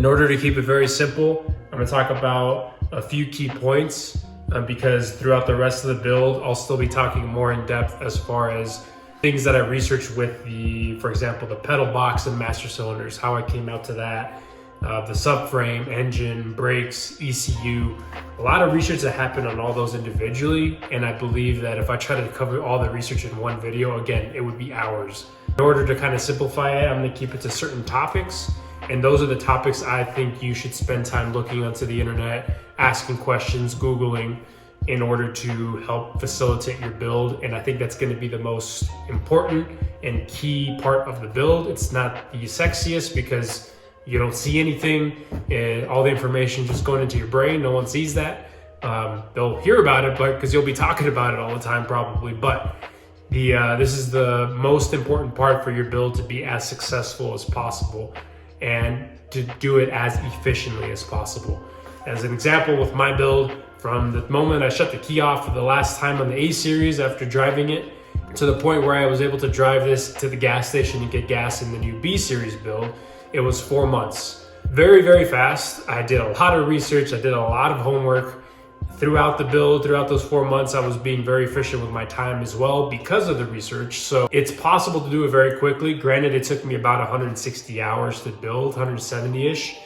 In order to keep it very simple, I'm gonna talk about a few key points because throughout the rest of the build, I'll still be talking more in depth as far as things that I researched with for example, the pedal box and master cylinders, how I came out to that, the subframe, engine, brakes, ECU, a lot of research that happened on all those individually. And I believe that if I try to cover all the research in one video, again, it would be hours. In order to kind of simplify it, I'm gonna keep it to certain topics. And those are the topics I think you should spend time looking onto the internet, asking questions, Googling, in order to help facilitate your build. And I think that's gonna be the most important and key part of the build. It's not the sexiest because you don't see anything and all the information just going into your brain. No one sees that. They'll hear about it, but because you'll be talking about it all the time probably. But this is the most important part for your build to be as successful as possible and to do it as efficiently as possible. As an example with my build, from the moment I shut the key off for the last time on the A series after driving it to the point where I was able to drive this to the gas station and get gas in the new B series build, it was 4 months. Very, very fast. I did a lot of research. I did a lot of homework throughout the build. Throughout those 4 months, I was being very efficient with my time as well because of the research. So it's possible to do it very quickly. Granted, it took me about 160 hours to build, 170-ish,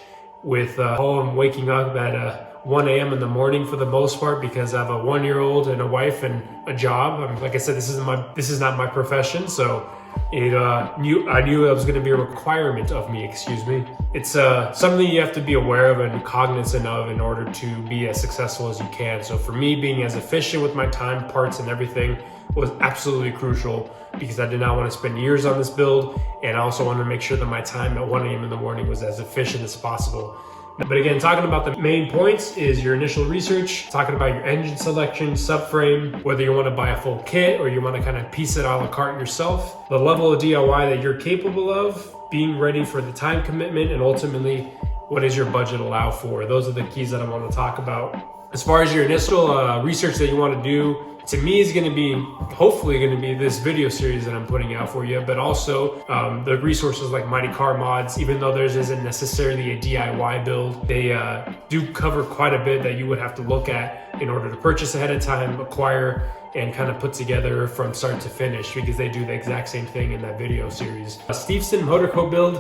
with I'm waking up at 1 a.m. in the morning for the most part because I have a 1-year-old and a wife and a job. Like I said, this is not my profession, so I knew that was going to be a requirement of me, excuse me. It's something you have to be aware of and cognizant of in order to be as successful as you can. So for me, being as efficient with my time, parts, and everything was absolutely crucial because I did not want to spend years on this build, and I also wanted to make sure that my time at 1 a.m. in the morning was as efficient as possible. But again, talking about the main points is your initial research, talking about your engine selection, subframe, whether you want to buy a full kit or you want to kind of piece it a la carte yourself, the level of DIY that you're capable of, being ready for the time commitment, and ultimately, what does your budget allow for? Those are the keys that I want to talk about. As far as your initial research that you want to do, to me is going to be, hopefully going to be this video series that I'm putting out for you, but also the resources like Mighty Car Mods, even though theirs isn't necessarily a DIY build, they do cover quite a bit that you would have to look at in order to purchase ahead of time, acquire, and kind of put together from start to finish because they do the exact same thing in that video series. Steveston Motor Co. build,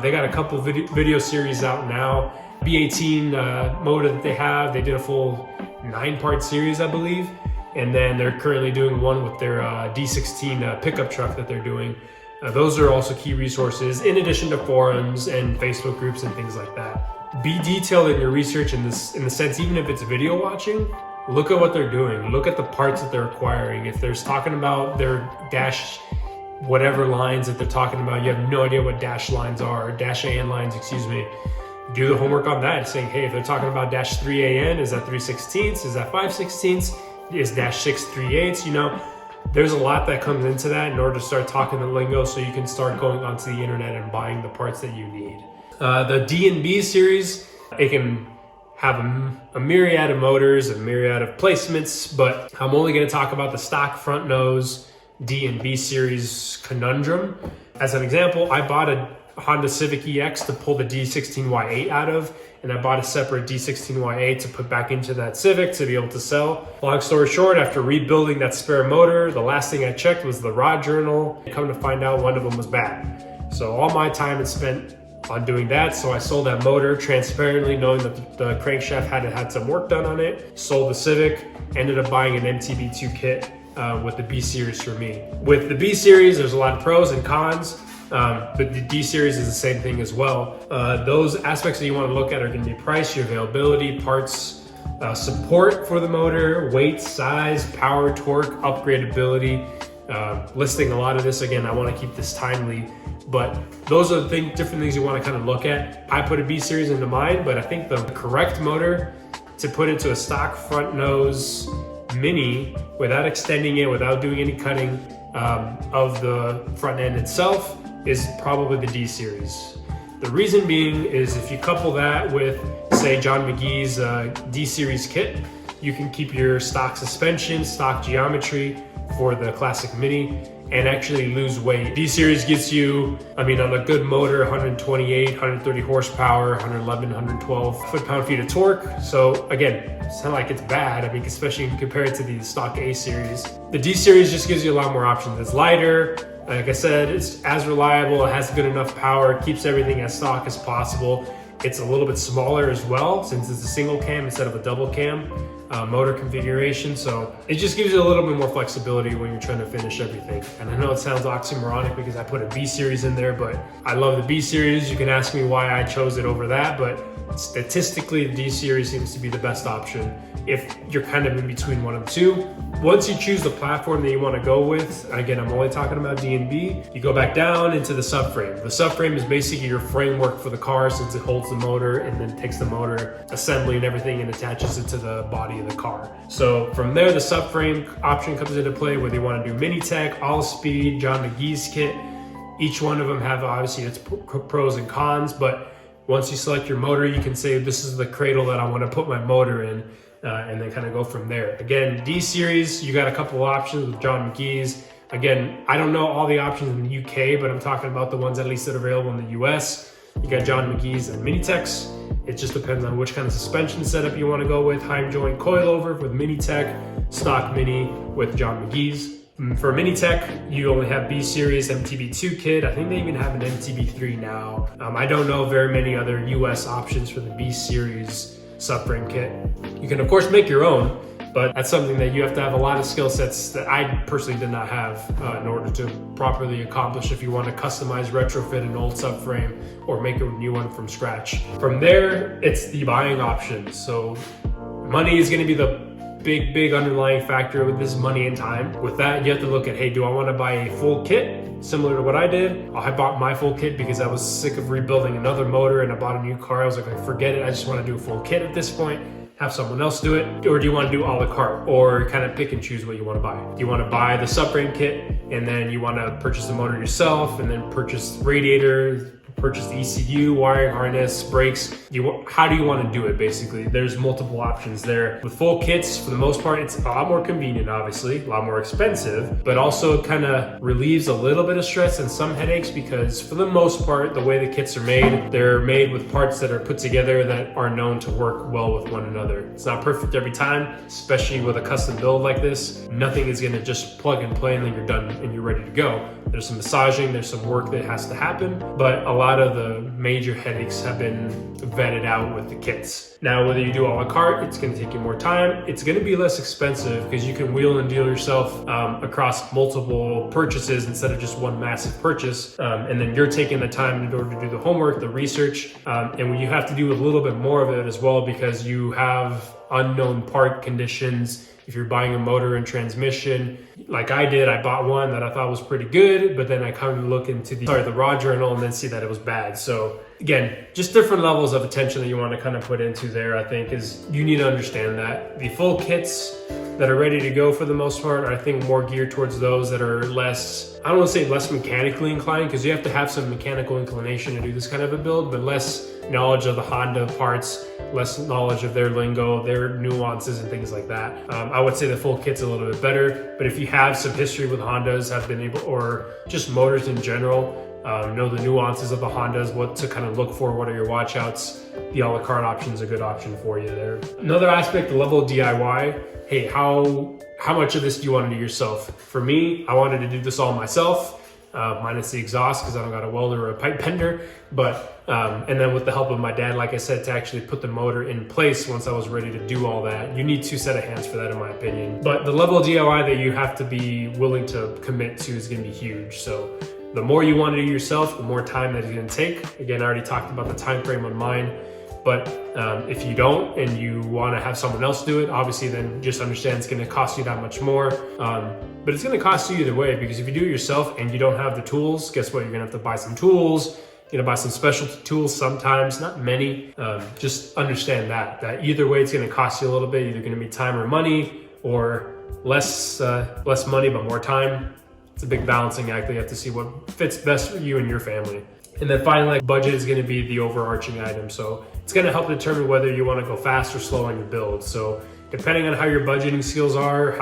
they got a couple video series out now. B18 motor that they did a full 9-part series, I believe. And then they're currently doing one with their D16 pickup truck that they're doing. Those are also key resources in addition to forums and Facebook groups and things like that. Be detailed in your research in the sense, even if it's video watching, look at what they're doing. Look at the parts that they're acquiring. If they're talking about their dash, whatever lines that they're talking about, you have no idea what dash lines are, or dash AN lines, excuse me. Do the homework on that, saying, hey, if they're talking about dash 3 AN, is that 3/16? Is that 5/16? Is dash 6 3/8? You know, there's a lot that comes into that in order to start talking the lingo so you can start going onto the internet and buying the parts that you need. The D and B series, it can have a myriad of motors, a myriad of placements, but I'm only going to talk about the stock front nose D and B series conundrum. As an example, I bought a Honda Civic EX to pull the D16Y8 out of, and I bought a separate D16Y8 to put back into that Civic to be able to sell. Long story short, after rebuilding that spare motor, the last thing I checked was the rod journal. Come to find out, one of them was bad. So all my time is spent on doing that. So I sold that motor transparently, knowing that the crankshaft had some work done on it. Sold the Civic, ended up buying an MTB2 kit with the B series for me. With the B series, there's a lot of pros and cons. But the D series is the same thing as well. Those aspects that you want to look at are going to be price, your availability, parts, support for the motor, weight, size, power, torque, upgradability. Listing a lot of this. Again, I want to keep this timely, but those are the different things you want to kind of look at. I put a B series into mine, but I think the correct motor to put into a stock front nose Mini without extending it, without doing any cutting of the front end itself, is probably the D series. The reason being is if you couple that with, say, John McGee's D series kit, you can keep your stock suspension, stock geometry for the classic Mini, and actually lose weight. D series gets you, I mean, on a good motor, 128, 130 horsepower, 111, 112 foot-pound-feet of torque. So again, it's not like it's bad. I mean, especially compared to the stock A series. The D series just gives you a lot more options. It's lighter. Like I said, it's as reliable, it has good enough power, keeps everything as stock as possible. It's a little bit smaller as well, since it's a single cam instead of a double cam motor configuration. So it just gives you a little bit more flexibility when you're trying to finish everything. And I know it sounds oxymoronic because I put a B series in there, but I love the B series. You can ask me why I chose it over that, but statistically, the D series seems to be the best option if you're kind of in between one of the two. Once you choose the platform that you want to go with, again, I'm only talking about D and B, you go back down into the subframe. The subframe is basically your framework for the car, since it holds the motor and then takes the motor assembly and everything and attaches it to the body of the car. So from there, the subframe option comes into play, whether you want to do VTEC, all speed, John McGee's kit. Each one of them have obviously its pros and cons, but once you select your motor, you can say, this is the cradle that I want to put my motor in, and then kind of go from there. Again, D series, you got a couple of options with John McGee's. Again, I don't know all the options in the UK, but I'm talking about the ones at least that are available in the US. You got John McGee's and VTECs. It just depends on which kind of suspension setup you want to go with. High joint coilover with VTEC, stock Mini with John McGee's. For VTEC, you only have B series, MTB2 kit. I think they even have an MTB3 now. I don't know very many other US options for the B series subframe kit. You can of course make your own, but that's something that you have to have a lot of skill sets that I personally did not have in order to properly accomplish if you want to customize, retrofit an old subframe or make a new one from scratch. From there, it's the buying options. So money is going to be the big underlying factor with this, money and time. With that, you have to look at, hey, do I want to buy a full kit similar to what I did? I bought my full kit because I was sick of rebuilding another motor and I bought a new car. I was like, forget it, I just want to do a full kit at this point, have someone else do it. Or do you want to do a la carte, or kind of pick and choose what you want to buy? Do you want to buy the subframe kit and then you want to purchase the motor yourself and then purchase radiator, purchase the ECU, wiring harness, brakes? How do you want to do it? Basically, there's multiple options there. With full kits, for the most part, it's a lot more convenient, obviously, a lot more expensive, but also kind of relieves a little bit of stress and some headaches, because for the most part, the way the kits are made, they're made with parts that are put together that are known to work well with one another. It's not perfect every time, especially with a custom build like this. Nothing is going to just plug and play and then you're done and you're ready to go. There's some massaging, there's some work that has to happen, but a lot of the major headaches have been vetted out with the kits. Now, whether you do a la carte, it's going to take you more time. It's going to be less expensive because you can wheel and deal yourself across multiple purchases instead of just one massive purchase. And then you're taking the time in order to do the homework, the research, and when you have to do a little bit more of it as well, because you have unknown part conditions. If you're buying a motor and transmission, like I did, I bought one that I thought was pretty good, but then I kind of look into the raw journal and then see that it was bad. So again, just different levels of attention that you want to kind of put into there, I think, is you need to understand that. The full kits that are ready to go for the most part are, I think, more geared towards those that are less, I don't want to say less mechanically inclined, because you have to have some mechanical inclination to do this kind of a build, but less knowledge of the Honda parts, less knowledge of their lingo, their nuances and things like that. I would say the full kit's a little bit better, but if you have some history with Hondas, have been able, or just motors in general, know the nuances of the Hondas, what to kind of look for, what are your watch outs, the a la carte option is a good option for you there. Another aspect, the level of DIY. Hey, how much of this do you want to do yourself? For me, I wanted to do this all myself, minus the exhaust because I don't got a welder or a pipe bender, but and then with the help of my dad, like I said, to actually put the motor in place once I was ready to do all that. You need two set of hands for that, in my opinion. But the level of DIY that you have to be willing to commit to is going to be huge. So the more you want to do yourself, the more time that it's going to take. Again, I already talked about the time frame on mine. But if you don't and you want to have someone else do it, obviously then just understand it's going to cost you that much more. But it's going to cost you either way, because if you do it yourself and you don't have the tools, guess what? You're going to have to buy some tools. You're going to buy some specialty tools sometimes, not many. Just understand that either way it's going to cost you a little bit. Either going to be time or money, or less money but more time. It's a big balancing act. You have to see what fits best for you and your family. And then finally, budget is going to be the overarching item. So it's going to help determine whether you want to go fast or slow on your build. So depending on how your budgeting skills are,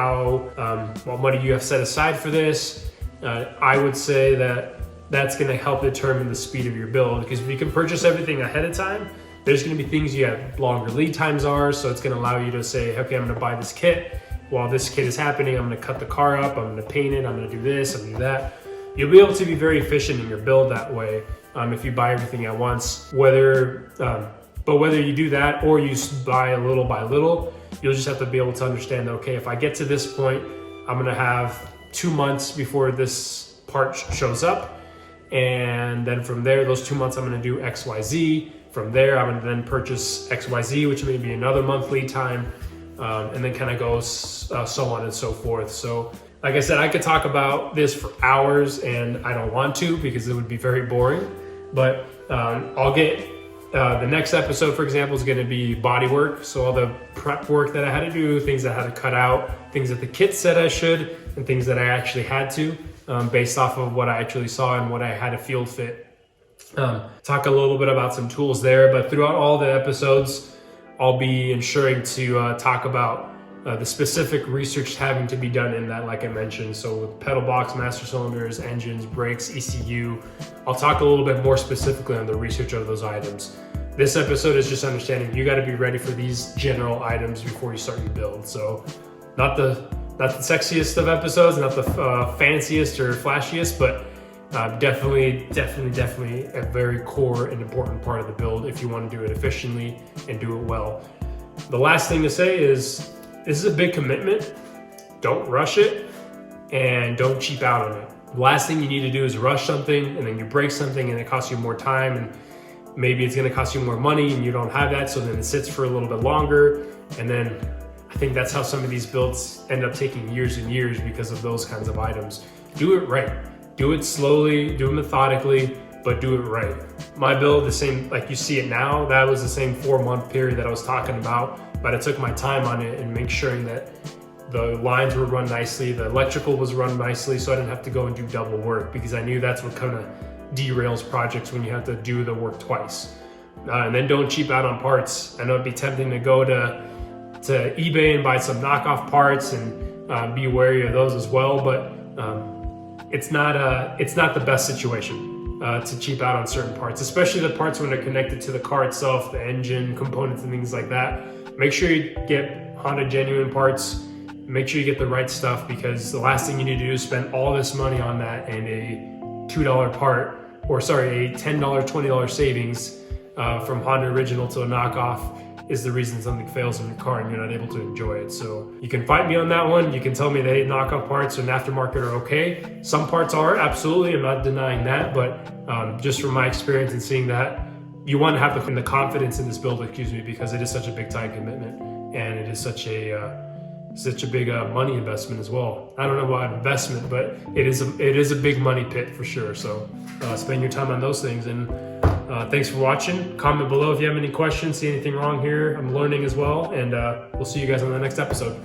what money you have set aside for this, I would say that that's going to help determine the speed of your build, because if you can purchase everything ahead of time, there's going to be things you have longer lead times are, so it's going to allow you to say, okay, I'm going to buy this kit. While this kit is happening, I'm going to cut the car up, I'm going to paint it, I'm going to do this, I'm going to do that. You'll be able to be very efficient in your build that way if you buy everything at once. But whether you do that or you buy a little by little, you'll just have to be able to understand that, okay, if I get to this point, I'm going to have 2 months before this part shows up. And then from there, those 2 months, I'm going to do X, Y, Z. From there, I'm going to then purchase X, Y, Z, which may be another month lead time. And then kind of goes so on and so forth. So like I said, I could talk about this for hours, and I don't want to because it would be very boring. But I'll get the next episode, for example, is going to be body work. So all the prep work that I had to do, things I had to cut out, things that the kit said I should, and things that I actually had to, based off of what I actually saw and what I had to field fit. Talk a little bit about some tools there, but throughout all the episodes, I'll be ensuring to talk about the specific research having to be done in that, like I mentioned. So with pedal box, master cylinders, engines, brakes, ECU, I'll talk a little bit more specifically on the research of those items. This episode is just understanding you got to be ready for these general items before you start your build. So not the sexiest of episodes, not the fanciest or flashiest, but definitely a very core and important part of the build if you want to do it efficiently and do it well. The last thing to say is this is a big commitment. Don't rush it and don't cheap out on it. The last thing you need to do is rush something and then you break something and it costs you more time, and maybe it's going to cost you more money and you don't have that, so then it sits for a little bit longer. And then I think that's how some of these builds end up taking years and years because of those kinds of items. Do it right. Do it slowly, do it methodically, but do it right. My build, the same, like you see it now, that was the same 4-month period that I was talking about, but I took my time on it and make sure that the lines were run nicely, the electrical was run nicely, so I didn't have to go and do double work, because I knew that's what kind of derails projects when you have to do the work twice. And then don't cheap out on parts. I know it'd be tempting to go to eBay and buy some knockoff parts and be wary of those as well, but it's not the best situation to cheap out on certain parts, especially the parts when they're connected to the car itself, the engine components and things like that. Make sure you get Honda genuine parts. Make sure you get the right stuff, because the last thing you need to do is spend all this money on that and a $2 part, or sorry, a $10, $20 savings from Honda original to a knockoff is the reason something fails in your car and you're not able to enjoy it. So you can fight me on that one. You can tell me that knockoff parts and aftermarket are okay. Some parts are, absolutely, I'm not denying that, but just from my experience and seeing that, you want to have the confidence in this build, because it is such a big time commitment and it is such a big money investment as well. I don't know about investment, but it is a big money pit for sure. So spend your time on those things, and thanks for watching. Comment below if you have any questions, see anything wrong here. I'm learning as well, and we'll see you guys on the next episode.